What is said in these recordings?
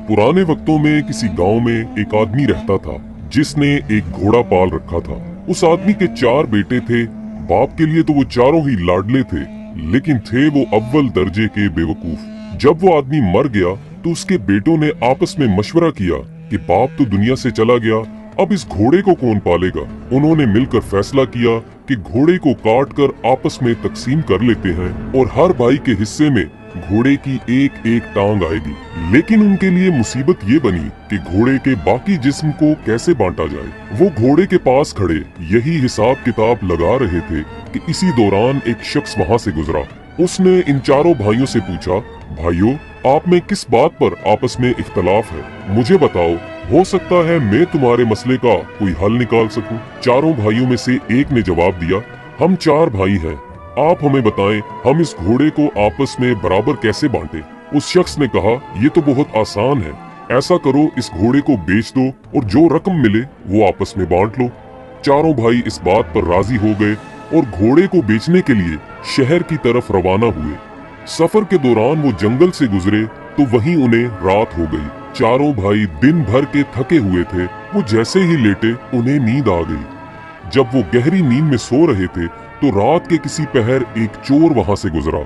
पुराने वक्तों में किसी गांव में एक आदमी रहता था जिसने एक घोड़ा पाल रखा था। उस आदमी के 4 बेटे थे। बाप के लिए तो वो चारों ही लाडले थे, लेकिन थे वो अव्वल दर्जे के बेवकूफ। जब वो आदमी मर गया तो उसके बेटों ने आपस में मशवरा किया कि बाप तो दुनिया से चला गया, अब इस घोड़े को कौन पालेगा। उन्होंने मिलकर फैसला किया कि घोड़े को काट कर आपस में तकसीम कर लेते हैं और हर भाई के हिस्से में घोड़े की एक एक टांग आएगी। लेकिन उनके लिए मुसीबत ये बनी कि घोड़े के बाकी जिस्म को कैसे बांटा जाए। वो घोड़े के पास खड़े यही हिसाब किताब लगा रहे थे कि इसी दौरान एक शख्स वहाँ से गुजरा। उसने इन चारों भाइयों से पूछा, भाइयों, आप में किस बात पर आपस में इख्तलाफ है? मुझे बताओ, हो सकता है मैं तुम्हारे मसले का कोई हल निकाल सकूं। चारों भाइयों में से एक ने जवाब दिया, हम 4 भाई हैं, आप हमें बताएं हम इस घोड़े को आपस में बराबर कैसे बांटे। उस शख्स ने कहा, ये तो बहुत आसान है, ऐसा करो इस घोड़े को बेच दो और जो रकम मिले वो आपस में बांट लो। चारों भाई इस बात पर राजी हो गए और घोड़े को बेचने के लिए शहर की तरफ रवाना हुए। सफर के दौरान वो जंगल से गुजरे तो वहीं उन्हें रात हो गई। चारों भाई दिन भर के थके हुए थे। वो जैसे ही लेटे उन्हें नींद आ गई। जब वो गहरी नींद में सो रहे थे तो रात के किसी पहर एक चोर वहां से गुजरा।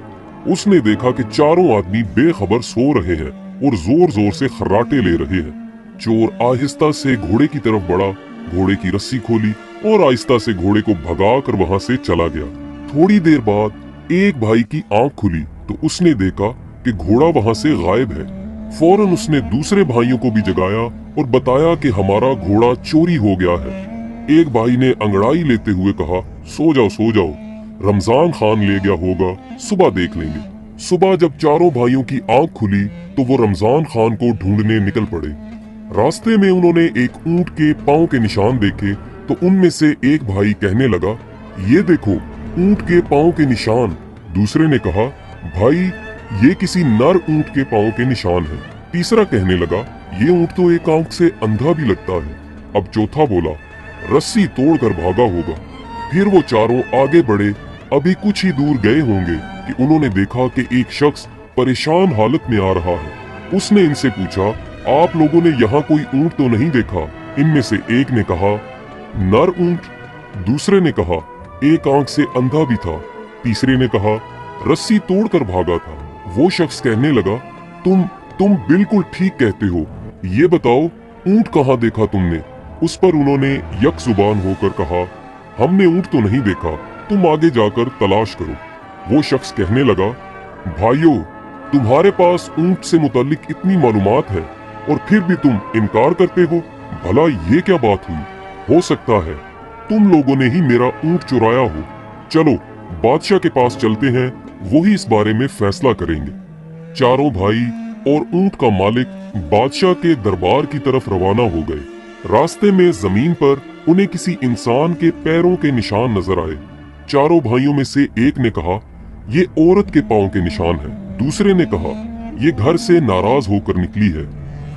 उसने देखा कि चारों आदमी बेखबर सो रहे हैं और जोर जोर से खर्राटे ले रहे हैं। चोर आहिस्ता से घोड़े की तरफ बढ़ा, घोड़े की रस्सी खोली और आहिस्ता से घोड़े को भगा कर वहां से चला गया। थोड़ी देर बाद एक भाई की आंख खुली तो उसने देखा कि घोड़ा वहां से गायब है। फौरन उसने दूसरे भाइयों को भी जगाया और बताया कि हमारा घोड़ा चोरी हो गया है। एक भाई ने अंगड़ाई लेते हुए कहा, सो जाओ, रमजान खान ले गया होगा, सुबह देख लेंगे। सुबह जब चारों भाइयों की आंख खुली तो वो रमजान खान को ढूंढने निकल पड़े। रास्ते में उन्होंने एक ऊंट के पांव के निशान देखे तो उनमें से एक भाई कहने लगा, ये देखो ऊंट के पांव के निशान। दूसरे ने कहा, भाई ये किसी नर ऊंट के पांव के निशान है। तीसरा कहने लगा, ये ऊंट तो एक आंख से अंधा भी लगता है। अब चौथा बोला, रस्सी तोड़कर भागा होगा। फिर वो चारों आगे बढ़े। अभी कुछ ही दूर गए होंगे कि उन्होंने देखा कि एक शख्स परेशान हालत में आ रहा है। उसने इनसे पूछा, आप लोगों ने यहाँ कोई ऊंट तो नहीं देखा? इनमें से एक ने कहा, नर ऊंट। दूसरे ने कहा, एक आंख से अंधा भी था। तीसरे ने कहा, रस्सी तोड़कर भागा था। वो शख्स कहने लगा, तुम बिल्कुल ठीक कहते हो, ये बताओ ऊंट कहाँ देखा तुमने? उस पर उन्होंने यक जुबान होकर कहा, हमने ऊंट तो नहीं देखा, तुम आगे जाकर तलाश करो। वो शख्स कहने लगा, भाइयों, तुम्हारे पास ऊंट से मुताल्लिक इतनी मालूमात है और फिर भी तुम इनकार करते हो, भला ये क्या बात हुई? हो सकता है तुम लोगों ने ही मेरा ऊंट चुराया हो। चलो बादशाह के पास चलते हैं, वही इस बारे में फैसला करेंगे। चारों भाई और ऊंट का मालिक बादशाह के दरबार की तरफ रवाना हो गए। रास्ते में जमीन पर उन्हें किसी इंसान के पैरों के निशान नजर आए। चारों भाइयों में से एक ने कहा, ये औरत के पांव के निशान है। दूसरे ने कहा, ये घर से नाराज होकर निकली है।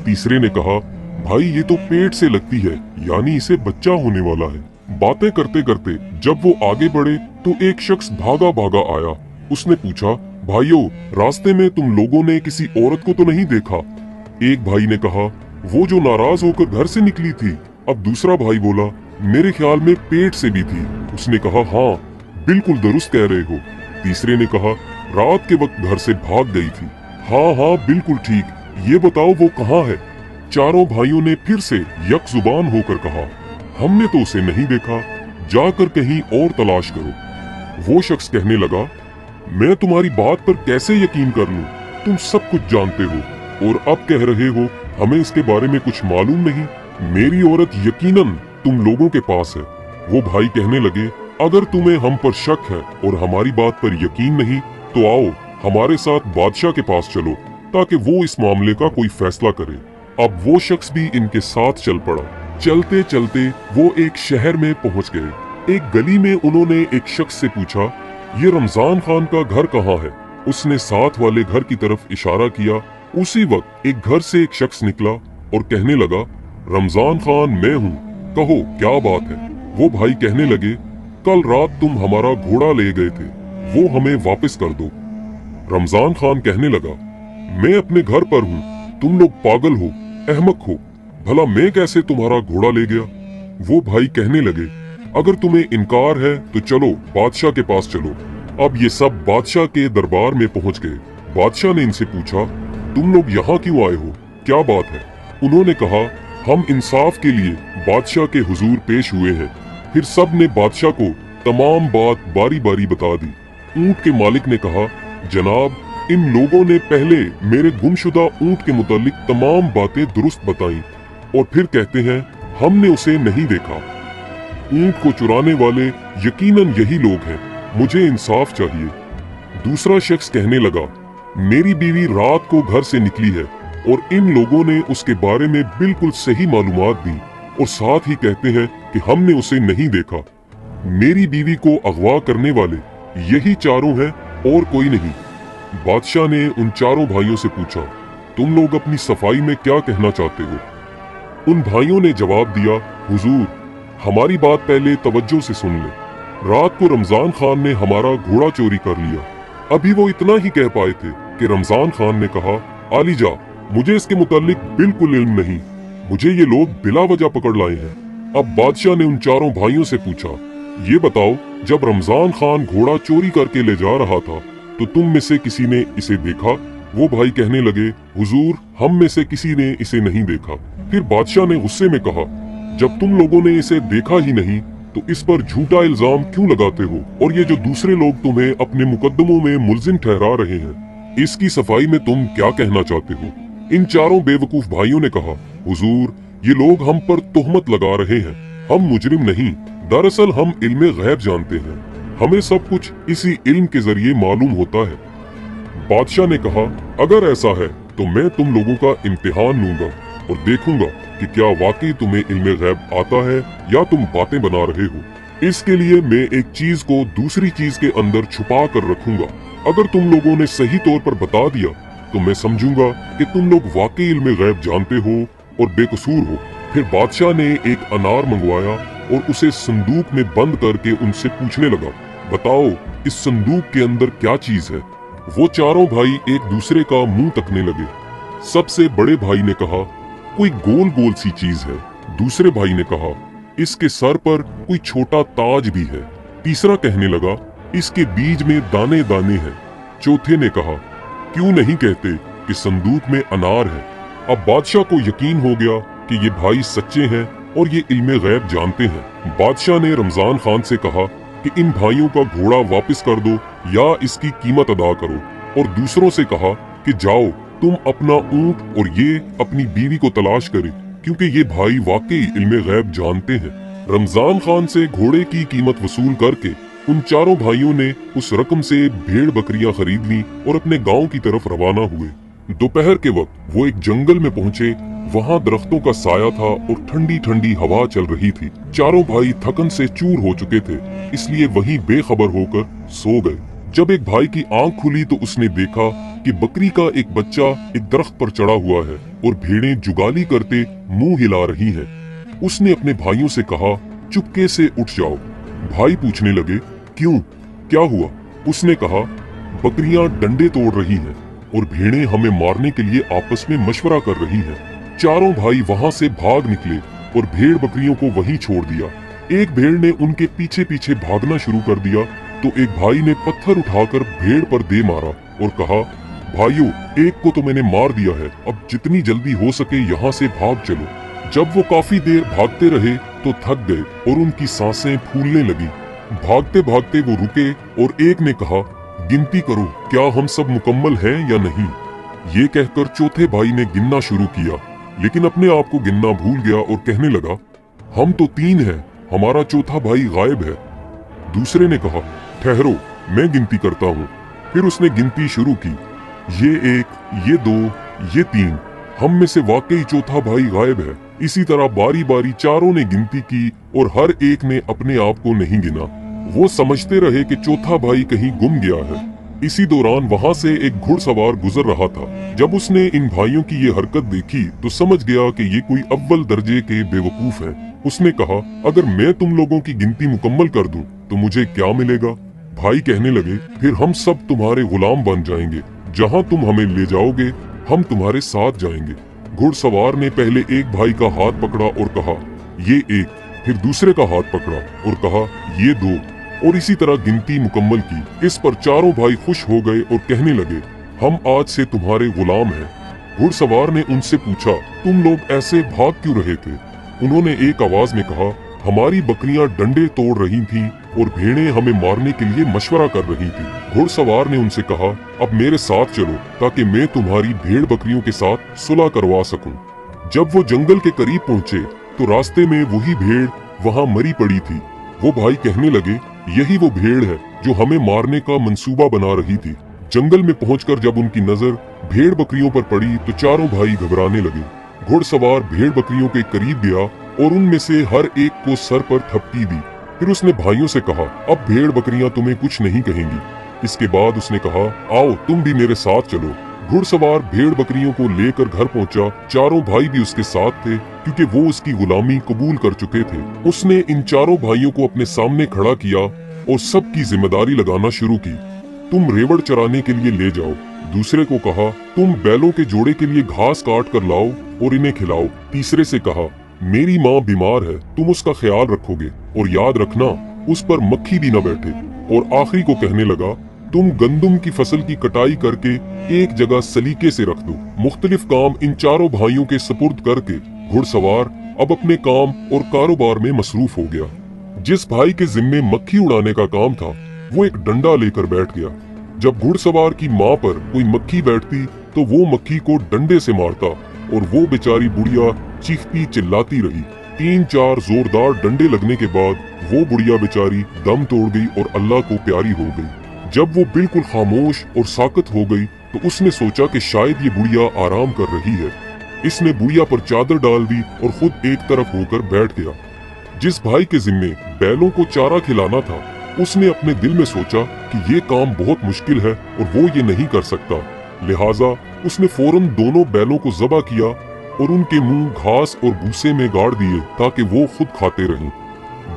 तीसरे ने कहा, भाई ये तो पेट से लगती है, यानी इसे बच्चा होने वाला है। बातें करते करते जब वो आगे बढ़े तो एक शख्स भागा भागा आया। उसने पूछा, भाइयों, रास्ते में तुम लोगों ने किसी औरत को तो नहीं देखा? एक भाई ने कहा, वो जो नाराज होकर घर से निकली थी। अब दूसरा भाई बोला, मेरे ख्याल में पेट से भी थी। उसने कहा, हाँ बिल्कुल दुरुस्त कह रहे हो। तीसरे ने कहा, रात के वक्त घर से भाग गई थी। हाँ बिल्कुल ठीक, ये बताओ वो कहाँ है? चारों भाइयों ने फिर से यक जुबान होकर कहा, हमने तो उसे नहीं देखा, जाकर कहीं और तलाश करो। वो शख्स कहने लगा, मैं तुम्हारी बात पर कैसे यकीन कर लूं? तुम सब कुछ जानते हो और अब कह रहे हो हमें इसके बारे में कुछ मालूम नहीं। मेरी औरत यकीनन तुम लोगों के पास है। वो भाई कहने लगे, अगर तुम्हें हम पर शक है और हमारी बात पर यकीन नहीं तो आओ हमारे साथ बादशाह के पास चलो ताकि वो इस मामले का कोई फैसला करे। अब वो शख्स भी इनके साथ चल पड़ा। चलते चलते वो एक शहर में पहुंच गए। एक गली में उन्होंने एक शख्स से पूछा, ये रमजान खान का घर कहाँ है? उसने साथ वाले घर की तरफ इशारा किया। उसी वक्त एक घर से एक शख्स निकला और कहने लगा, रमजान खान मैं हूँ, कहो क्या बात है? वो भाई कहने लगे, कल रात तुम हमारा घोड़ा ले गए थे, वो हमें वापस कर दो। रमजान खान कहने लगा, मैं अपने घर पर हूँ, तुम लोग पागल हो, अहमक हो, भला मैं कैसे तुम्हारा घोड़ा ले गया? वो भाई कहने लगे, अगर तुम्हें इनकार है तो चलो बादशाह के पास चलो। अब ये सब बादशाह के दरबार में पहुंच गए। बादशाह ने इनसे पूछा, तुम लोग यहाँ क्यों आए हो, क्या बात है? उन्होंने कहा, हम इंसाफ के लिए बादशाह के हुजूर पेश हुए हैं। फिर सब ने बादशाह को तमाम बात बारी बारी बता दी। ऊंट के मालिक ने कहा, जनाब, इन लोगों ने पहले मेरे गुमशुदा ऊंट के मुतालिक तमाम बातें दुरुस्त बताई और फिर कहते हैं हमने उसे नहीं देखा। ऊंट को चुराने वाले यकीनन यही लोग हैं, मुझे इंसाफ चाहिए। दूसरा शख्स कहने लगा, मेरी बीवी रात को घर से निकली है और इन लोगों ने उसके बारे में बिल्कुल सही मालूमात दी और साथ ही कहते हैं कि हमने उसे नहीं देखा। मेरी बीवी को अगवा करने वाले यही चारों हैं और कोई नहीं। बादशाह ने उन चारों भाइयों से पूछा, तुम लोग अपनी सफाई में क्या कहना चाहते हो? उन भाइयों ने जवाब दिया, हुजूर, हमारी बात पहले तवज्जो से सुन ले। रात को रमजान खान ने हमारा घोड़ा चोरी कर लिया। अभी वो इतना ही कह पाए थे कि रमजान खान ने कहा, आलीजा, मुझे इसके मुतालिक बिल्कुल इल्म नहीं, मुझे ये लोग बिला वजह पकड़ लाए हैं। अब बादशाह ने उन चारों भाइयों से पूछा, ये बताओ, जब रमजान खान घोड़ा चोरी करके ले जा रहा था तो तुम में से किसी ने इसे देखा? वो भाई कहने लगे, हुजूर, हम में से किसी ने इसे नहीं देखा। फिर बादशाह ने गुस्से में कहा, जब तुम लोगों ने इसे देखा ही नहीं तो इस पर झूठा इल्जाम क्यों लगाते हो? और ये जो दूसरे लोग तुम्हें अपने मुकदमों में मुल्जिम ठहरा रहे हैं, इसकी सफाई में तुम क्या कहना चाहते हो? इन चारों बेवकूफ भाइयों ने कहा, हुजूर, ये लोग हम पर तोहमत लगा रहे हैं, हम मुजरिम नहीं, दरअसल हम इल्मे गैब जानते हैं, हमें सब कुछ इसी इल्म के जरिए मालूम होता है। बादशाह ने कहा, अगर ऐसा है तो मैं तुम लोगों का इम्तिहान लूंगा और देखूंगा कि क्या वाकई तुम्हें इल्मे गैब आता है या तुम बातें बना रहे हो। इसके लिए मैं एक चीज को दूसरी चीज के अंदर छुपा कर रखूंगा। अगर तुम लोगों ने सही तौर पर बता दिया तो मैं समझूंगा कि तुम लोग वाकई इल्मे गैब जानते हो और बेकसूर हो। फिर बादशाह ने एक अनार मंगवाया और उसे संदूक में बंद करके उनसे पूछने लगा, बताओ, इस संदूक के अंदर क्या चीज है? वो चारों भाई एक दूसरे का मुंह तकने लगे। सबसे बड़े भाई ने कहा, कोई गोल गोल सी चीज है। दूसरे भाई ने कहा, इसके सर पर कोई छोटा ताज भी है। तीसरा कहने लगा, इसके बीज में दाने दाने हैं। चौथे ने कहा, क्यों नहीं कहते कि संदूक में अनार है? अब बादशाह को यकीन हो गया कि ये भाई सच्चे हैं और ये इल्मे गैब जानते हैं। बादशाह ने रमजान खान से कहा कि इन भाइयों का घोड़ा वापस कर दो या इसकी कीमत अदा करो, और दूसरों से कहा कि जाओ, तुम अपना ऊंट और ये अपनी बीवी को तलाश करें, क्योंकि ये भाई वाकई इल्मे गैब जानते हैं। रमजान खान से घोड़े की कीमत वसूल करके उन चारों भाइयों ने उस रकम से भेड़ बकरियां खरीद ली और अपने गांव की तरफ रवाना हुए। दोपहर के वक्त वो एक जंगल में पहुंचे। वहां दरख्तों का साया था और ठंडी ठंडी हवा चल रही थी। चारों भाई थकन से चूर हो चुके थे, इसलिए वहीं बेखबर होकर सो गए। जब एक भाई की आंख खुली तो उसने देखा कि बकरी का एक बच्चा एक दरख्त पर चढ़ा हुआ है और भेड़ें जुगाली करते मुंह हिला रही हैं। उसने अपने भाइयों से कहा, चुपके से उठ जाओ। भाई पूछने लगे, क्यों, क्या हुआ? उसने कहा, बकरियां डंडे तोड़ रही हैं और भेड़ें हमें मारने के लिए आपस में मशवरा कर रही हैं। चारों भाई वहां से भाग निकले और भेड़ बकरियों को वहीं छोड़ दिया। एक भेड़ ने उनके पीछे पीछे भागना शुरू कर दिया तो एक भाई ने पत्थर उठाकर भेड़ पर दे मारा और कहा, भाइयों, एक को तो मैंने मार दिया है, अब जितनी जल्दी हो सके यहाँ से भाग चलो। जब वो काफी देर भागते रहे तो थक गए और उनकी सांसें फूलने लगी। भागते भागते वो रुके और एक ने कहा, गिनती करो, क्या हम सब मुकम्मल हैं या नहीं? ये कहकर चौथे भाई ने गिनना शुरू किया, लेकिन अपने आप को गिनना भूल गया और कहने लगा, हम तो 3 हैं, हमारा चौथा भाई गायब है। दूसरे ने कहा, ठहरो, मैं गिनती करता हूँ। फिर उसने गिनती शुरू की, ये 1, ये 2, ये 3, हम में से वाकई चौथा भाई गायब है। इसी तरह बारी बारी चारों ने गिनती की और हर एक ने अपने आप को नहीं गिना। वो समझते रहे कि चौथा भाई कहीं गुम गया है। इसी दौरान वहां से एक घुड़सवार गुजर रहा था। जब उसने इन भाइयों की ये हरकत देखी तो समझ गया कि ये कोई अव्वल दर्जे के बेवकूफ हैं। उसने कहा, अगर मैं तुम लोगों की गिनती मुकम्मल कर दूं तो मुझे क्या मिलेगा? भाई कहने लगे, फिर हम सब तुम्हारे गुलाम बन जाएंगे, जहां तुम हमें ले जाओगे हम तुम्हारे साथ जाएंगे। घुड़सवार ने पहले एक भाई का हाथ पकड़ा और कहा, ये एक, फिर दूसरे का हाथ पकड़ा और कहा, ये दो, और इसी तरह गिनती मुकम्मल की। इस पर चारों भाई खुश हो गए और कहने लगे, हम आज से तुम्हारे गुलाम हैं। घुड़सवार ने उनसे पूछा, तुम लोग ऐसे भाग क्यों रहे थे? उन्होंने एक आवाज में कहा, हमारी बकरियां डंडे तोड़ रही थीं और भेड़ें हमें मारने के लिए मशवरा कर रही थी। घुड़सवार ने उनसे कहा, अब मेरे साथ चलो ताकि मैं तुम्हारी भेड़ बकरियों के साथ सुलह करवा सकूं। जब वो जंगल के करीब पहुंचे तो रास्ते में वही भेड़ वहां मरी पड़ी थी। वो भाई कहने लगे, यही वो भेड़ है जो हमें मारने का मंसूबा बना रही थी। जंगल में पहुंचकर जब उनकी नजर भेड़ बकरियों पर पड़ी तो चारों भाई घबराने लगे। घुड़सवार भेड़ बकरियों के करीब गया और उनमें से हर एक को सर पर थपकी दी। फिर उसने भाइयों से कहा, अब भेड़ बकरियां तुम्हें कुछ नहीं कहेंगी। इसके बाद उसने कहा, आओ तुम भी मेरे साथ चलो। घुड़सवार भेड़ बकरियों को लेकर घर पहुंचा। चारों भाई भी उसके साथ थे क्योंकि वो उसकी गुलामी कबूल कर चुके थे। उसने इन चारों भाइयों को अपने सामने खड़ा किया और सबकी जिम्मेदारी लगाना शुरू की। तुम रेवड़ चराने के लिए ले जाओ। दूसरे को कहा, तुम बैलों के जोड़े के लिए घास काट कर लाओ और इन्हें खिलाओ। तीसरे से कहा, मेरी माँ बीमार है, तुम उसका ख्याल रखोगे और याद रखना उस पर मक्खी भी न बैठे। और आखिरी को कहने लगा, तुम गंदम की फसल की कटाई करके एक जगह सलीके से रख दो। मुख्तलिफ काम इन चारों भाइयों के सुपुर्द करके घुड़सवार अब अपने काम और कारोबार में मसरूफ हो गया। जिस भाई के जिम्मे मक्खी उड़ाने का काम था वो एक डंडा लेकर बैठ गया। जब घुड़सवार की माँ पर कोई मक्खी बैठती तो वो मक्खी को डंडे से मारता और वो बेचारी बुढ़िया चीखती चिल्लाती रही। 3-4 जोरदार डंडे लगने के बाद वो बुढ़िया बेचारी दम तोड़ गई और अल्लाह को प्यारी हो गई। जब वो बिल्कुल खामोश और साकत हो गई तो उसने सोचा कि शायद ये बुढ़िया आराम कर रही है। इसने बुढ़िया पर चादर डाल दी और खुद एक तरफ होकर बैठ गया। जिस भाई के जिम्मे बैलों को चारा खिलाना था उसने अपने दिल में सोचा कि ये काम बहुत मुश्किल है और वो ये नहीं कर सकता। लिहाजा उसने फौरन दोनों बैलों को ज़बह किया और उनके मुंह घास और भूसे में गाड़ दिए ताकि वो खुद खाते रहें।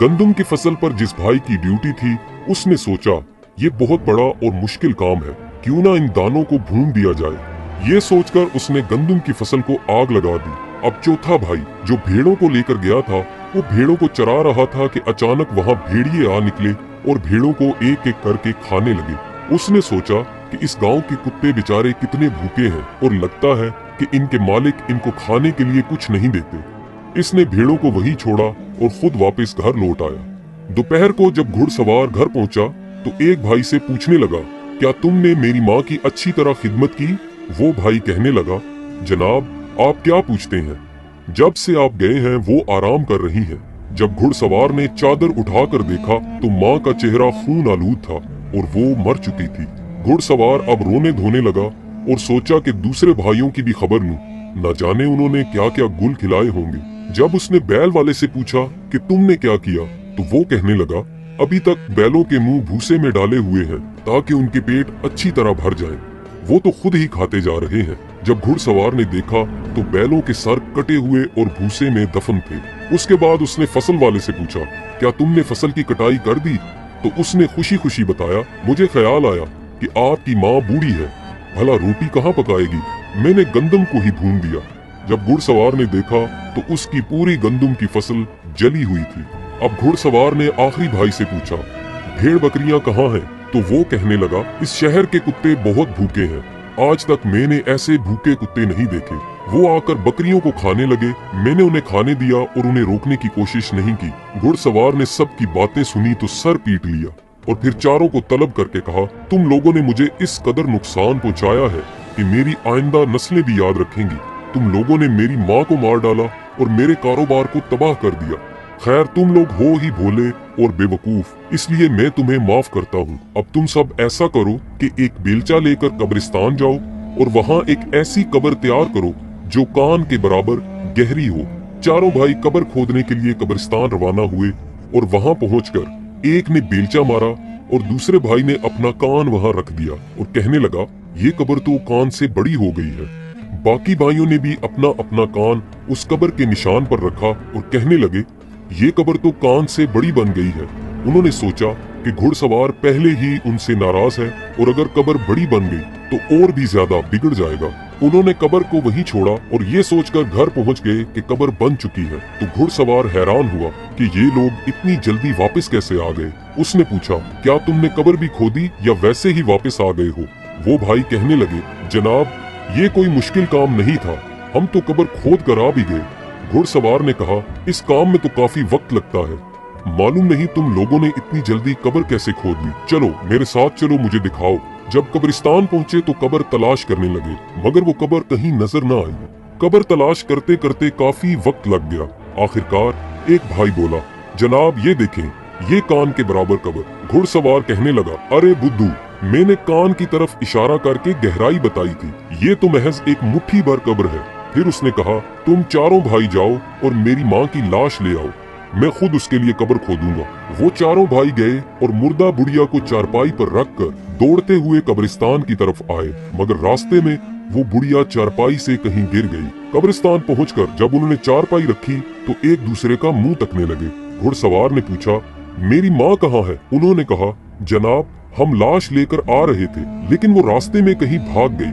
गंदम की फसल पर जिस भाई की ड्यूटी थी उसने सोचा, ये बहुत बड़ा और मुश्किल काम है, क्यों ना इन दानों को भून दिया जाए। ये सोचकर उसने गंदम की फसल को आग लगा दी। अब चौथा भाई जो भेड़ों को लेकर गया था वो भेड़ों को चरा रहा था कि अचानक वहाँ भेड़िए आ निकले और भेड़ों को एक एक करके खाने लगे। उसने सोचा कि इस गांव के कुत्ते बेचारे कितने भूखे हैं और लगता है कि इनके मालिक इनको खाने के लिए कुछ नहीं देते। इसने भेड़ों को वहीं छोड़ा और खुद वापस घर लौट आया। दोपहर को जब घुड़सवार घर पहुंचा तो एक भाई से पूछने लगा, क्या तुमने मेरी माँ की अच्छी तरह खिदमत की? वो भाई कहने लगा, जनाब आप क्या पूछते हैं, जब से आप गए हैं वो आराम कर रही हैं। जब घुड़सवार ने चादर उठाकर देखा तो माँ का चेहरा खून आलूद था और वो मर चुकी थी। घुड़सवार अब रोने धोने लगा और सोचा कि दूसरे भाइयों की भी खबर लूं, न जाने उन्होंने क्या क्या गुल खिलाए होंगे। जब उसने बैल वाले से पूछा कि तुमने क्या किया तो वो कहने लगा, अभी तक बैलों के मुंह भूसे में डाले हुए हैं ताकि उनके पेट अच्छी तरह भर जाएं। वो तो खुद ही खाते जा रहे हैं। जब घुड़सवार ने देखा तो बैलों के सर कटे हुए और भूसे में दफन थे। उसके बाद उसने फसल वाले से पूछा, क्या तुमने फसल की कटाई कर दी? तो उसने खुशी खुशी बताया, मुझे ख्याल आया कि आपकी माँ बूढ़ी है, भला रोटी कहाँ पकाएगी, मैंने गंदम को ही भून दिया। जब घुड़सवार ने देखा तो उसकी पूरी गंदम की फसल जली हुई थी। अब घुड़सवार ने आखिरी भाई से पूछा, भेड़ बकरियां कहाँ हैं? तो वो कहने लगा, इस शहर के कुत्ते बहुत भूखे हैं, आज तक मैंने ऐसे भूखे कुत्ते नहीं देखे। वो आकर बकरियों को खाने लगे, मैंने उन्हें खाने दिया और उन्हें रोकने की कोशिश नहीं की। घुड़सवार ने सबकी बातें सुनी तो सर पीट लिया और फिर चारों को तलब करके कहा, तुम लोगों ने मुझे इस कदर नुकसान पहुंचाया है कि मेरी आइंदा नस्लें भी याद रखेंगी। तुम लोगों ने मेरी माँ को मार डाला और मेरे कारोबार को तबाह कर दिया। खैर तुम लोग हो ही भोले और बेवकूफ, इसलिए मैं तुम्हें माफ करता हूँ। अब तुम सब ऐसा करो कि एक बेलचा लेकर कब्रिस्तान जाओ और वहाँ एक ऐसी कब्र तैयार करो जो कान के बराबर गहरी हो। चारों भाई कब्र खोदने के लिए कब्रिस्तान रवाना हुए और वहाँ पहुंचकर एक ने बेलचा मारा और दूसरे भाई ने अपना कान वहाँ रख दिया और कहने लगा, ये कब्र तो कान से बड़ी हो गई है। बाकी भाइयों ने भी अपना अपना कान उस कब्र के निशान पर रखा और कहने लगे, ये कब्र तो कान से बड़ी बन गई है। उन्होंने सोचा कि घुड़सवार पहले ही उनसे नाराज है और अगर कब्र बड़ी बन गई तो और भी ज्यादा बिगड़ जाएगा। उन्होंने कब्र को वहीं छोड़ा और ये सोचकर घर पहुंच गए कि कब्र बन चुकी है। तो घुड़सवार हैरान हुआ कि ये लोग इतनी जल्दी वापस कैसे आ गए। उसने पूछा, क्या तुमने कब्र भी खोदी या वैसे ही वापस आ गए हो? वो भाई कहने लगे, जनाब ये कोई मुश्किल काम नहीं था, हम तो कब्र खोद कर आ भी गए। घुड़सवार ने कहा, इस काम में तो काफी वक्त लगता है, मालूम नहीं तुम लोगों ने इतनी जल्दी कब्र कैसे खोद ली। चलो मेरे साथ चलो, मुझे दिखाओ। जब कब्रिस्तान पहुंचे तो कब्र तलाश करने लगे, मगर वो कब्र कहीं नजर न आई। कब्र तलाश करते करते काफी वक्त लग गया। आखिरकार एक भाई बोला, जनाब ये देखें, ये कान के बराबर कब्र। घुड़सवार कहने लगा, अरे बुद्धू, मैंने कान की तरफ इशारा करके गहराई बताई थी, ये तो महज एक मुट्ठी भर कब्र है। फिर उसने कहा, तुम चारों भाई जाओ और मेरी माँ की लाश ले आओ, मैं खुद उसके लिए कब्र खोदूंगा। वो चारों भाई गए और मुर्दा बुढ़िया को चारपाई पर रखकर दौड़ते हुए कब्रिस्तान की तरफ आए, मगर रास्ते में वो बुढ़िया चारपाई से कहीं गिर गई। कब्रिस्तान पहुंचकर जब उन्होंने चारपाई रखी तो एक दूसरे का मुंह तकने लगे। घुड़सवार ने पूछा, मेरी माँ कहाँ है? उन्होंने कहा, जनाब हम लाश लेकर आ रहे थे, लेकिन वो रास्ते में कहीं भाग गई।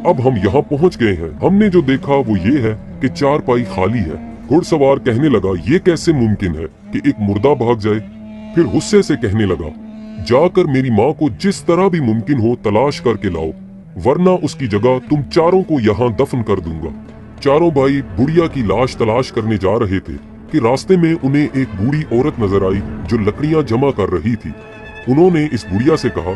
अब हम यहाँ पहुँच गए हैं। हमने जो देखा वो ये है कि चारपाई खाली है। घुड़सवार कहने लगा, ये कैसे मुमकिन है कि एक मुर्दा भाग जाए? फिर गुस्से से कहने लगा, जाकर मेरी माँ को जिस तरह भी मुमकिन हो तलाश करके लाओ, वरना उसकी जगह तुम चारों को यहाँ दफन कर दूंगा। चारों भाई बुढ़िया की लाश तलाश करने जा रहे थे कि रास्ते में उन्हें एक बूढ़ी औरत नजर आई जो लकड़ियां जमा कर रही थी। उन्होंने इस बुढ़िया से कहा,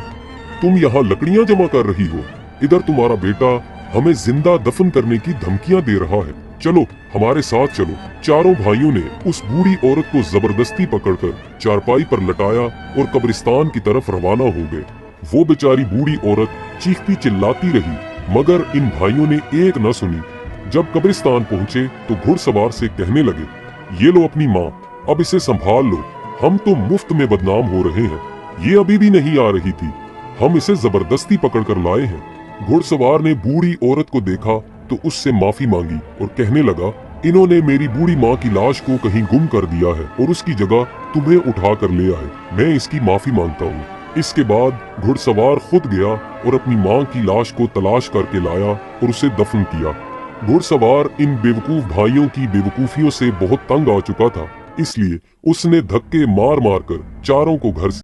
तुम यहाँ लकड़ियां जमा कर रही हो? इधर तुम्हारा बेटा हमें जिंदा दफन करने की धमकियां दे रहा है, चलो हमारे साथ चलो। चारों भाइयों ने उस बूढ़ी औरत को जबरदस्ती पकड़कर चारपाई पर लटाया और कब्रिस्तान की तरफ रवाना हो गए। वो बेचारी बूढ़ी औरत चीखती चिल्लाती रही, मगर इन भाइयों ने एक न सुनी। जब कब्रिस्तान पहुंचे तो घुड़सवार से कहने लगे, ये लो अपनी माँ, अब इसे संभाल लो, हम तो मुफ्त में बदनाम हो रहे हैं। ये अभी भी नहीं आ रही थी, हम इसे जबरदस्ती पकड़कर लाए हैं। घुड़सवार ने बूढ़ी औरत को देखा तो उससे माफी मांगी और कहने लगा, इन्होंने मेरी बूढ़ी माँ की लाश को कहीं गुम कर दिया है और उसकी जगह तुम्हें उठा कर ले आए, मैं इसकी माफी मांगता हूँ। इसके बाद घुड़सवार खुद गया और अपनी माँ की लाश को तलाश करके लाया और उसे दफन किया। घुड़सवार इन बेवकूफ भाइयों की बेवकूफियों से बहुत तंग आ चुका था, इसलिए उसने धक्के मार मार कर चारों को घर